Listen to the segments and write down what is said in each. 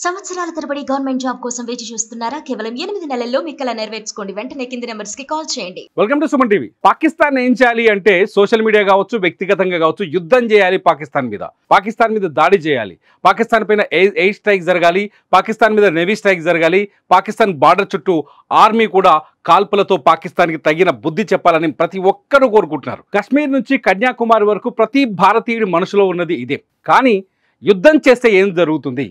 సంవత్సరాల తరబడి government job కోసం వేచి చూస్తున్నారా? కేవలం 8 నెలల్లో మీ కల నెరవేర్చుకోండి. వెంటనే కింది నెంబర్స్ కి కాల్ చేయండి. Welcome to Suman TV. Pakistan ఏం చేయాలి అంటే సోషల్ మీడియా కావచ్చు, వ్యక్తిగతంగా కావచ్చు, యుద్ధం చేయాలి. పాకిస్తాన్ మీద దాడి చేయాలి. పాకిస్తాన్ పైన ఎయిర్ స్ట్రైక్ జరగాలి. పాకిస్తాన్ మీద నేవీ స్ట్రైక్ జరగాలి. పాకిస్తాన్ బార్డర్ చుట్టూ ఆర్మీ కూడా కాల్పులతో పాకిస్తాన్కి తగిన బుద్ధి చెప్పాలని ప్రతి ఒక్కరూ కోరుకుంటున్నారు. కశ్మీర్ నుంచి కన్యాకుమారి వరకు ప్రతి భారతీయుడి మనసులో ఉన్నది ఇదే. కానీ యుద్ధం చేస్తే ఏం జరుగుతుంది?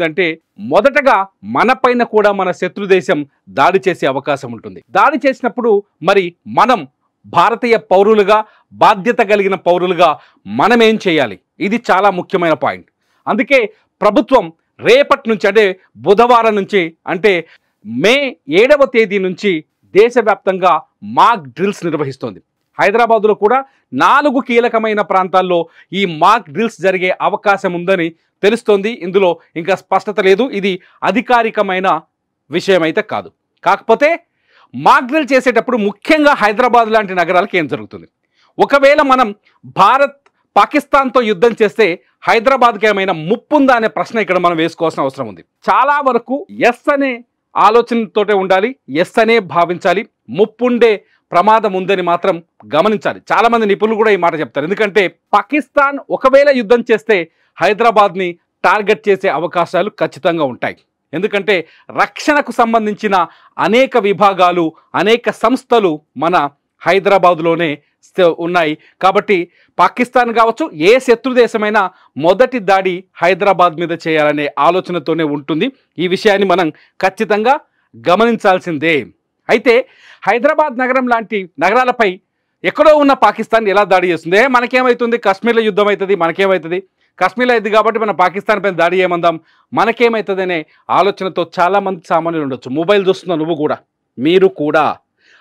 అంటే మొదటగా మన పైన కూడా మన శత్రు దేశం దాడి చేసే అవకాశం ఉంటుంది. దాడి చేసినప్పుడు మరి మనం భారతీయ పౌరులుగా, బాధ్యత కలిగిన పౌరులుగా మనం ఏం చేయాలి? ఇది చాలా ముఖ్యమైన పాయింట్. అందుకే ప్రభుత్వం రేపటి నుంచి అంటే బుధవారం నుంచి అంటే మే 7వ తేదీ నుంచి దేశవ్యాప్తంగా మాక్ డ్రిల్స్ నిర్వహిస్తోంది. హైదరాబాద్లో కూడా 4 కీలకమైన ప్రాంతాల్లో ఈ మాక్ డ్రిల్స్ జరిగే అవకాశం ఉందని తెలుస్తోంది. ఇందులో ఇంకా స్పష్టత లేదు. ఇది అధికారికమైన విషయం అయితే కాదు. కాకపోతే మాక్ డ్రిల్ చేసేటప్పుడు ముఖ్యంగా హైదరాబాద్ లాంటి నగరాలకు ఏం జరుగుతుంది? ఒకవేళ మనం పాకిస్తాన్తో యుద్ధం చేస్తే హైదరాబాద్కి ఏమైనా ముప్పు ఉందా అనే ప్రశ్న ఇక్కడ మనం వేసుకోవాల్సిన అవసరం ఉంది. చాలా వరకు ఎస్ అనే ఆలోచనతోటే ఉండాలి, ఎస్ అనే భావించాలి. ముప్పుండే ప్రమాదం ఉందని మాత్రం గమనించాలి. చాలామంది నిపుణులు కూడా ఈ మాట చెప్తారు. ఎందుకంటే పాకిస్తాన్ ఒకవేళ యుద్ధం చేస్తే హైదరాబాద్ని టార్గెట్ చేసే అవకాశాలు ఖచ్చితంగా ఉంటాయి. ఎందుకంటే రక్షణకు సంబంధించిన అనేక విభాగాలు, అనేక సంస్థలు మన హైదరాబాద్లోనే ఉన్నాయి. కాబట్టి పాకిస్తాన్ కావచ్చు, ఏ శత్రు దేశమైనా మొదటి దాడి హైదరాబాద్ మీద చేయాలనే ఆలోచనతోనే ఉంటుంది. ఈ విషయాన్ని మనం ఖచ్చితంగా గమనించాల్సిందే. అయితే హైదరాబాద్ నగరం లాంటి నగరాలపై ఎక్కడో ఉన్న పాకిస్తాన్ ఎలా దాడి చేస్తుంది? మనకేమవుతుంది? కాశ్మీర్లో యుద్ధం అవుతుంది, మనకేమవుతుంది? కాశ్మీర్లో అయింది కాబట్టి మనం పాకిస్తాన్ పైన దాడి చేయమందాం, మనకేమవుతుంది అనే ఆలోచనతో చాలామంది సామాన్యులు ఉండొచ్చు. మొబైల్ చూస్తున్నావు మీరు కూడా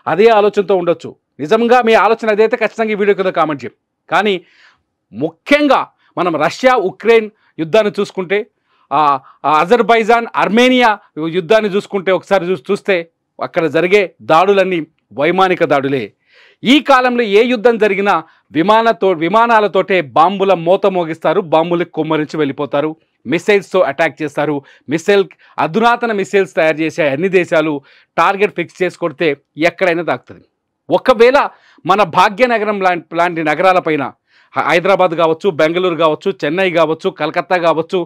అదే ఆలోచనతో ఉండొచ్చు. నిజంగా మీ ఆలోచన అదైతే ఖచ్చితంగా ఈ వీడియో కింద కామెంట్ చేయండి. కానీ ముఖ్యంగా మనం రష్యా ఉక్రెయిన్ యుద్ధాన్ని చూసుకుంటే, అజర్బైజాన్ ఆర్మేనియా యుద్ధాన్ని చూసుకుంటే, ఒకసారి చూస్తే అక్కడ జరిగే దాడులన్నీ వైమానిక దాడులే. ఈ కాలంలో ఏ యుద్ధం జరిగినా విమానాలతోటే బాంబుల మోత మోగిస్తారు, బాంబులకు కొమ్మరించి వెళ్ళిపోతారు, మిసైల్స్తో అటాక్ చేస్తారు. అధునాతన మిసైల్స్ తయారు చేసే అన్ని దేశాలు టార్గెట్ ఫిక్స్ చేసి కొడితే ఎక్కడైనా తాకుతుంది. ఒకవేళ మన భాగ్యనగరం లాంటి నగరాలపైన హైదరాబాద్ కావచ్చు, బెంగళూరు కావచ్చు, చెన్నై కావచ్చు, కలకత్తా కావచ్చు,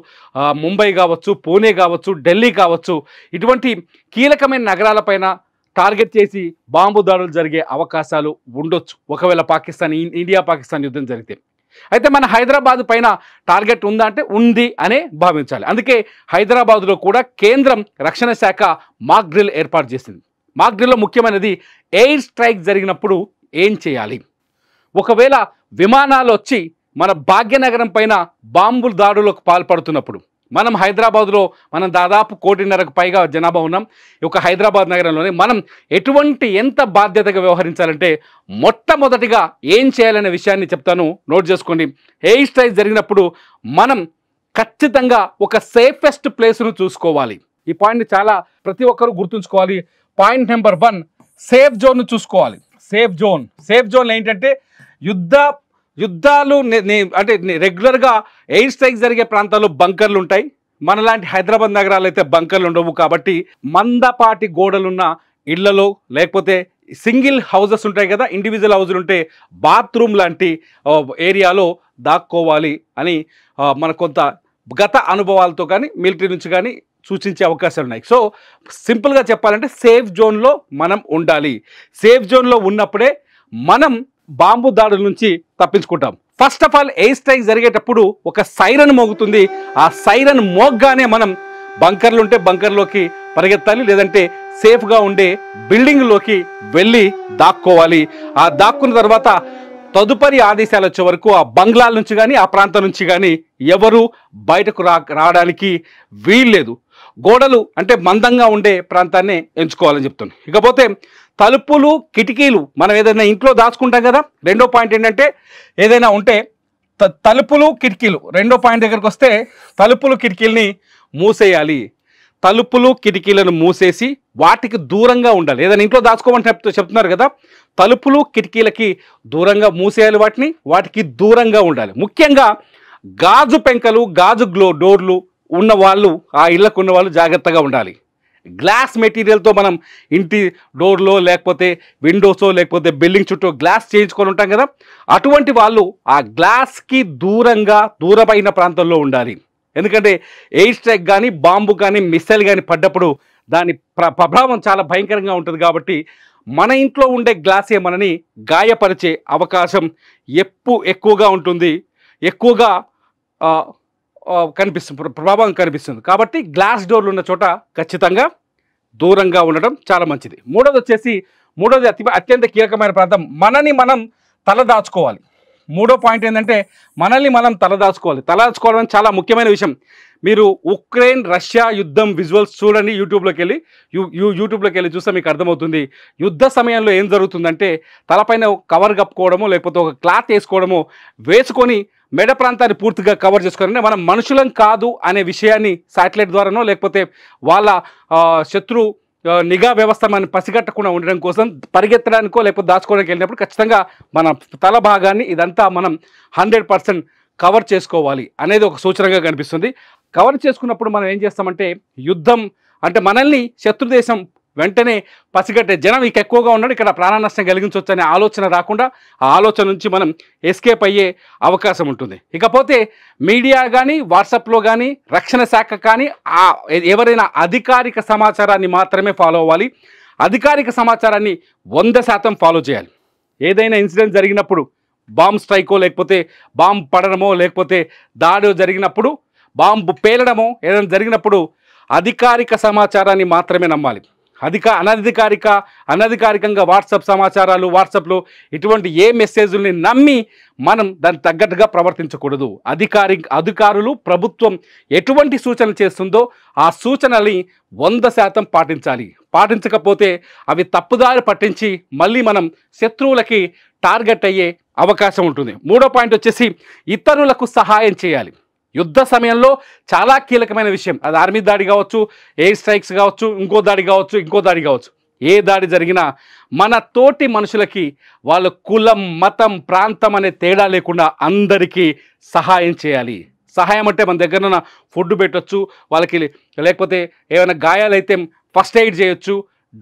ముంబై కావచ్చు, పూణే కావచ్చు, ఢిల్లీ కావచ్చు, ఇటువంటి కీలకమైన నగరాలపైన టార్గెట్ చేసి బాంబు దాడులు జరిగే అవకాశాలు ఉండొచ్చు ఒకవేళ ఇండియా పాకిస్తాన్ యుద్ధం జరిగితే. అయితే మన హైదరాబాద్ పైన టార్గెట్ ఉందా అంటే ఉంది అనే భావించాలి. అందుకే హైదరాబాద్లో కూడా కేంద్రం రక్షణ శాఖ మాక్ డ్రిల్ ఏర్పాటు చేసింది. మాక్ డ్రిల్లో ముఖ్యమైనది ఎయిర్ స్ట్రైక్ జరిగినప్పుడు ఏం చేయాలి. ఒకవేళ విమానాలు వచ్చి మన భాగ్యనగరం పైన బాంబుల దాడులకు పాల్పడుతున్నప్పుడు, మనం హైదరాబాద్లో దాదాపు 1.5 కోటి పైగా జనాభా ఉన్నాం. ఒక హైదరాబాద్ నగరంలోనే మనం ఎంత బాధ్యతగా వ్యవహరించాలంటే మొట్టమొదటిగా ఏం చేయాలనే విషయాన్ని చెప్తాను, నోట్ చేసుకోండి. ఎయిర్ స్ట్రైక్ జరిగినప్పుడు మనం ఖచ్చితంగా ఒక సేఫెస్ట్ ప్లేస్ను చూసుకోవాలి. ఈ పాయింట్ని చాలా ప్రతి ఒక్కరూ గుర్తుంచుకోవాలి. పాయింట్ నెంబర్ 1, సేఫ్ జోన్ను చూసుకోవాలి. సేఫ్ జోన్ ఏంటంటే యుద్ధాలు అంటే రెగ్యులర్గా ఎయిర్ స్ట్రైక్ జరిగే ప్రాంతాల్లో బంకర్లు ఉంటాయి. మనలాంటి హైదరాబాద్ నగరాలు అయితే బంకర్లు ఉండవు. కాబట్టి మందపాటి గోడలున్న ఇళ్లలో, లేకపోతే సింగిల్ హౌజెస్ ఉంటాయి కదా, ఇండివిజువల్ హౌజులు ఉంటే బాత్రూమ్ లాంటి ఏరియాలో దాక్కోవాలి అని మన కొంత గత అనుభవాలతో కానీ మిలిటరీ నుంచి కానీ సూచించే అవకాశాలు ఉన్నాయి. సో సింపుల్గా చెప్పాలంటే సేఫ్ జోన్లో మనం ఉండాలి. సేఫ్ జోన్లో ఉన్నప్పుడే మనం బాంబు దాడుల నుంచి తప్పించుకుంటాం. First of all air strike జరిగేటప్పుడు ఒక సైరన్ మోగుతుంది. ఆ సైరన్ మోగ్గానే మనం బంకర్లు ఉంటే బంకర్లోకి పరిగెత్తాలి, లేదంటే సేఫ్గా ఉండే బిల్డింగ్లోకి వెళ్ళి దాక్కోవాలి. ఆ దాక్కున్న తర్వాత తదుపరి ఆదేశాలు వచ్చే వరకు ఆ బంగ్లాల నుంచి కానీ ఆ ప్రాంతం నుంచి కానీ ఎవరు బయటకు రావడానికి వీల్లేదు. గోడలు అంటే మందంగా ఉండే ప్రాంతాన్ని ఎంచుకోవాలని చెప్తున్నాను. ఇకపోతే తలుపులు, కిటికీలు మనం ఏదైనా ఇంట్లో దాచుకుంటాం కదా. రెండో పాయింట్ ఏంటంటే ఏదైనా ఉంటే తలుపులు, కిటికీలు. రెండో పాయింట్ దగ్గరకు వస్తే తలుపులు, కిటికీలని మూసేయాలి. తలుపులు, కిటికీలను మూసేసి వాటికి దూరంగా ఉండాలి. ఏదైనా ఇంట్లో దాచుకోమని చెప్తున్నారు కదా, తలుపులు, కిటికీలకి దూరంగా మూసేయాలి. వాటికి దూరంగా ఉండాలి. ముఖ్యంగా గాజు పెంకలు, గాజు డోర్లు ఉన్న వాళ్ళు ఆ ఇళ్లకు ఉన్న వాళ్ళు జాగ్రత్తగా ఉండాలి. గ్లాస్ మెటీరియల్తో మనం ఇంటి డోర్లో లేకపోతే విండోస్లో లేకపోతే బిల్డింగ్ చుట్టూ గ్లాస్ చేయించుకొని ఉంటాం కదా, అటువంటి వాళ్ళు ఆ గ్లాస్కి దూరమైన ప్రాంతంలో ఉండాలి. ఎందుకంటే ఎయిర్ స్ట్రైక్ కానీ బాంబు కానీ మిస్సైల్ కానీ పడ్డప్పుడు దాని ప్రభావం చాలా భయంకరంగా ఉంటుంది. కాబట్టి మన ఇంట్లో ఉండే గ్లాసే మనని గాయపరిచే అవకాశం ఎక్కువగా ఉంటుంది, ఎక్కువగా ప్రభావం కనిపిస్తుంది. కాబట్టి గ్లాస్ డోర్లు ఉన్న చోట ఖచ్చితంగా దూరంగా ఉండడం చాలా మంచిది. మూడోది అత్యంత కీలకమైన ప్రాంతం, మనని మనం తలదాచుకోవాలి. మూడో పాయింట్ ఏంటంటే మనల్ని మనం తలదాచుకోవడం చాలా ముఖ్యమైన విషయం. మీరు ఉక్రెయిన్ రష్యా యుద్ధం విజువల్స్ చూడండి, యూట్యూబ్లోకి వెళ్ళి చూస్తే మీకు అర్థమవుతుంది. యుద్ధ సమయంలో ఏం జరుగుతుందంటే తలపైన కవర్ కప్పుకోవడము లేకపోతే ఒక క్లాత్ వేసుకొని మెడ ప్రాంతాన్ని పూర్తిగా కవర్ చేసుకోవాలంటే మనం మనుషులం కాదు అనే విషయాన్ని శాటిలైట్ ద్వారానో లేకపోతే వాళ్ళ శత్రు నిఘా వ్యవస్థ మనం పసిగట్టకుండా ఉండడం కోసం పరిగెత్తడానికో లేకపోతే దాచుకోవడానికి వెళ్ళినప్పుడు ఖచ్చితంగా మన తల భాగాన్ని ఇదంతా మనం 100% కవర్ చేసుకోవాలి అనేది ఒక సూచనగా కనిపిస్తుంది. కవర్ చేసుకున్నప్పుడు మనం ఏం చేస్తామంటే యుద్ధం అంటే మనల్ని శత్రుదేశం వెంటనే పసిగట్టే జనం ఇక ఎక్కువగా ఉన్నాడు, ఇక్కడ ప్రాణ నష్టం కలిగించవచ్చు అనే ఆలోచన రాకుండా ఆ ఆలోచన నుంచి మనం ఎస్కేప్ అయ్యే అవకాశం ఉంటుంది. ఇకపోతే మీడియా కానీ వాట్సాప్లో కానీ రక్షణ శాఖ కానీ ఎవరైనా అధికారిక సమాచారాన్ని మాత్రమే ఫాలో అవ్వాలి. అధికారిక సమాచారాన్ని 100% ఫాలో చేయాలి. ఏదైనా ఇన్సిడెంట్ జరిగినప్పుడు బాంబ్ స్ట్రైకో లేకపోతే బాంబు పడడమో లేకపోతే దాడి జరిగినప్పుడు బాంబు పేలడమో ఏదైనా జరిగినప్పుడు అధికారిక సమాచారాన్ని మాత్రమే నమ్మాలి. అనధికారికంగా వాట్సాప్ సమాచారాలు వాట్సాప్లో ఇటువంటి ఏ మెసేజ్ని నమ్మి మనం దానికి తగ్గట్టుగా ప్రవర్తించకూడదు. అధికారులు ప్రభుత్వం ఎటువంటి సూచనలు చేస్తుందో ఆ సూచనల్ని 100% పాటించాలి. పాటించకపోతే అవి తప్పుదారి పట్టించి మళ్ళీ మనం శత్రువులకి టార్గెట్ అయ్యే అవకాశం ఉంటుంది. మూడో పాయింట్ వచ్చేసి ఇతరులకు సహాయం చేయాలి. యుద్ధ సమయంలో చాలా కీలకమైన విషయం, అది ఆర్మీ దాడి కావచ్చు, ఎయిర్ స్ట్రైక్స్ కావచ్చు, ఇంకో దాడి కావచ్చు, ఏ దాడి జరిగినా మన తోటి మనుషులకి వాళ్ళ కులం మతం ప్రాంతం అనే తేడా లేకుండా అందరికీ సహాయం చేయాలి. సహాయం అంటే మన దగ్గర ఉన్న ఫుడ్ పెట్టవచ్చు వాళ్ళకి, లేకపోతే ఏమైనా గాయాలైతే ఫస్ట్ ఎయిడ్ చేయొచ్చు.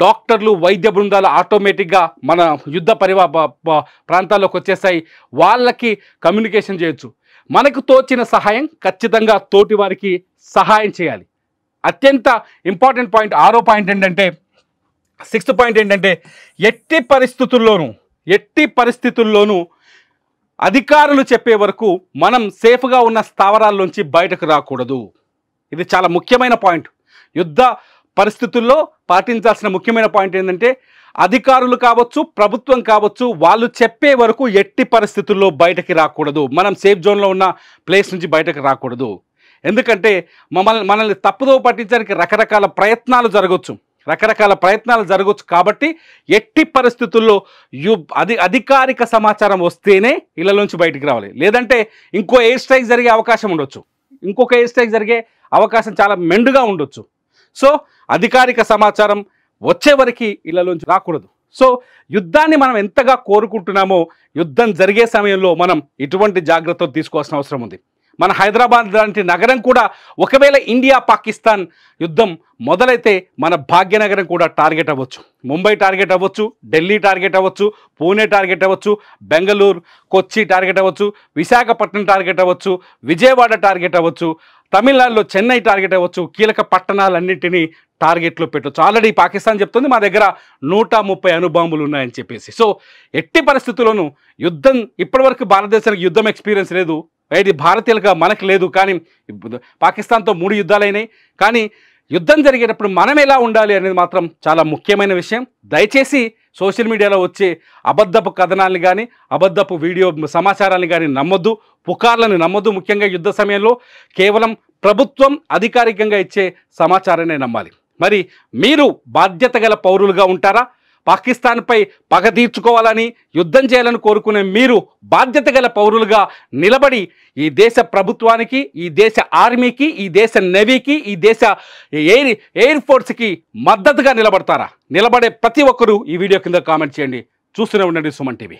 డాక్టర్లు వైద్య బృందాలు ఆటోమేటిక్గా మన యుద్ధ ప్రాంతాల్లోకి వచ్చేస్తాయి, వాళ్ళకి కమ్యూనికేషన్ చేయొచ్చు. మనకు తోచిన సహాయం ఖచ్చితంగా తోటి వారికి సహాయం చేయాలి. అత్యంత ఇంపార్టెంట్ పాయింట్ 6వ పాయింట్ ఏంటంటే 6th పాయింట్ ఏంటంటే ఎట్టి పరిస్థితుల్లోనూ అధికారులు చెప్పే వరకు మనం సేఫ్గా ఉన్న స్థావరాల్లోంచి బయటకు రాకూడదు. ఇది చాలా ముఖ్యమైన పాయింట్. యుద్ధ పరిస్థితుల్లో పాటించాల్సిన ముఖ్యమైన పాయింట్ ఏంటంటే అధికారులు కావచ్చు ప్రభుత్వం కావచ్చు వాళ్ళు చెప్పే వరకు ఎట్టి పరిస్థితుల్లో బయటకి రాకూడదు. మనం సేఫ్ జోన్లో ఉన్న ప్లేస్ నుంచి బయటకు రాకూడదు. ఎందుకంటే మనల్ని తప్పుదో పట్టించడానికి రకరకాల ప్రయత్నాలు జరగవచ్చు. కాబట్టి ఎట్టి పరిస్థితుల్లో అధికారిక సమాచారం వస్తేనే ఇళ్లలోంచి బయటికి రావాలి. లేదంటే ఇంకో ఎయిర్ స్ట్రైక్ జరిగే అవకాశం ఉండొచ్చు, ఇంకొక ఎయిర్ స్ట్రైక్ జరిగే అవకాశం చాలా మెండుగా ఉండొచ్చు. సో అధికారిక సమాచారం వచ్చే వరకు ఇళ్లలోంచి రాకూడదు. సో యుద్ధాన్ని మనం ఎంతగా కోరుకుంటున్నామో యుద్ధం జరిగే సమయంలో మనం ఇటువంటి జాగ్రత్తలు తీసుకోవాల్సిన అవసరం ఉంది. మన హైదరాబాద్ లాంటి నగరం కూడా ఒకవేళ ఇండియా పాకిస్తాన్ యుద్ధం మొదలైతే మన భాగ్యనగరం కూడా టార్గెట్ అవ్వచ్చు, ముంబై టార్గెట్ అవ్వచ్చు, ఢిల్లీ టార్గెట్ అవ్వచ్చు, పూణే టార్గెట్ అవ్వచ్చు, బెంగళూరు కొచ్చి టార్గెట్ అవ్వచ్చు, విశాఖపట్నం టార్గెట్ అవ్వచ్చు, విజయవాడ టార్గెట్ అవ్వచ్చు, తమిళనాడులో చెన్నై టార్గెట్ అవ్వచ్చు. కీలక పట్టణాలన్నింటినీ టార్గెట్లో పెట్టవచ్చు. ఆల్రెడీ పాకిస్తాన్ చెప్తుంది మా దగ్గర 130 అణుబాంబులు ఉన్నాయని చెప్పేసి. సో ఎట్టి పరిస్థితుల్లోనూ యుద్ధం ఇప్పటివరకు భారతదేశానికి యుద్ధం ఎక్స్పీరియన్స్ లేదు, ఇది భారతీయులుగా మనకు లేదు. కానీ పాకిస్తాన్తో 3 యుద్ధాలైనాయి. కానీ యుద్ధం జరిగేటప్పుడు మనం ఎలా ఉండాలి అనేది మాత్రం చాలా ముఖ్యమైన విషయం. దయచేసి సోషల్ మీడియాలో వచ్చే అబద్ధపు కథనాలను కానీ అబద్ధపు వీడియో సమాచారాన్ని కానీ నమ్మొద్దు, పుకార్లను నమ్మొద్దు. ముఖ్యంగా యుద్ధ సమయంలో కేవలం ప్రభుత్వం అధికారికంగా ఇచ్చే సమాచారాన్ని నమ్మాలి. మరి మీరు బాధ్యత గల పౌరులుగా ఉంటారా? పాకిస్తాన్పై పగ తీర్చుకోవాలని యుద్ధం చేయాలని కోరుకునే మీరు బాధ్యత గల పౌరులుగా నిలబడి ఈ దేశ ప్రభుత్వానికి, ఈ దేశ ఆర్మీకి, ఈ దేశ నేవీకి, ఈ దేశ ఎయిర్ ఫోర్స్కి మద్దతుగా నిలబడతారా? నిలబడే ప్రతి ఒక్కరూ ఈ వీడియో కింద కామెంట్ చేయండి. చూస్తూనే ఉండండి సుమన్ టీవీ.